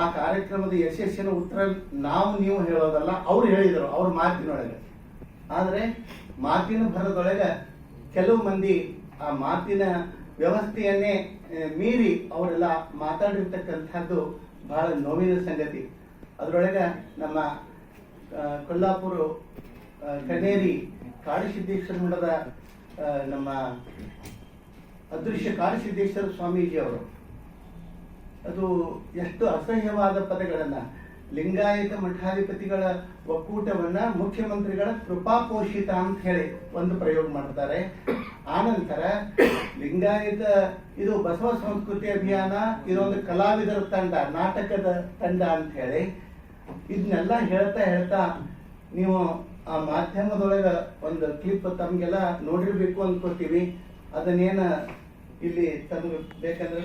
ಆ ಕಾರ್ಯಕ್ರಮದ ಯಶಸ್ಸಿನ ಉತ್ತರ ನಾವು ನೀವು ಹೇಳೋದಲ್ಲ, ಅವ್ರು ಹೇಳಿದರು ಅವ್ರ ಮಾತಿನೊಳಗೆ. ಆದರೆ ಮಾತಿನ ಭರದೊಳಗೆ ಕೆಲವು ಮಂದಿ ಆ ಮಾತಿನ ವ್ಯವಸ್ಥೆಯನ್ನೇ ಮೀರಿ ಅವರೆಲ್ಲ ಮಾತಾಡಿರ್ತಕ್ಕಂಥದ್ದು ಬಹಳ ನೋವಿನ ಸಂಗತಿ. ಅದರೊಳಗೆ ನಮ್ಮ ಕೊಲ್ಲಾಪುರ ಕನೇರಿ ಕಾಡಸಿದ್ದೇಶ್ವರ ಮಠದ ನಮ್ಮ ಅದೃಶ್ಯ ಕಾಡಸಿದ್ದೇಶ್ವರ ಸ್ವಾಮೀಜಿ ಅವರು ಅದು ಎಷ್ಟು ಅಸಹ್ಯವಾದ ಪದಗಳನ್ನ, ಲಿಂಗಾಯತ ಮಠಾಧಿಪತಿಗಳ ಒಕ್ಕೂಟವನ್ನ ಮುಖ್ಯಮಂತ್ರಿಗಳ ಕೃಪಾಪೋಷಿತ ಅಂತ ಹೇಳಿ ಒಂದು ಪ್ರಯೋಗ ಮಾಡ್ತಾರೆ. ಆನಂತರ ಲಿಂಗಾಯತ ಇದು ಬಸವ ಸಂಸ್ಕೃತಿ ಅಭಿಯಾನ, ಇದೊಂದು ಕಲಾವಿದರ ತಂಡ, ನಾಟಕದ ತಂಡ ಅಂತ ಹೇಳಿ ಇದನ್ನೆಲ್ಲ ಹೇಳ್ತಾ ನೀವು ಆ ಮಾಧ್ಯಮದೊಳಗ ಒಂದು ಕ್ಲಿಪ್ ತಮ್ಗೆಲ್ಲ ನೋಡಿರ್ಬೇಕು ಅನ್ಕೋತೀವಿ. ಅದನ್ನೇನ ಇಲ್ಲಿ ತಮ್ಗೆ ಬೇಕಂದ್ರೆ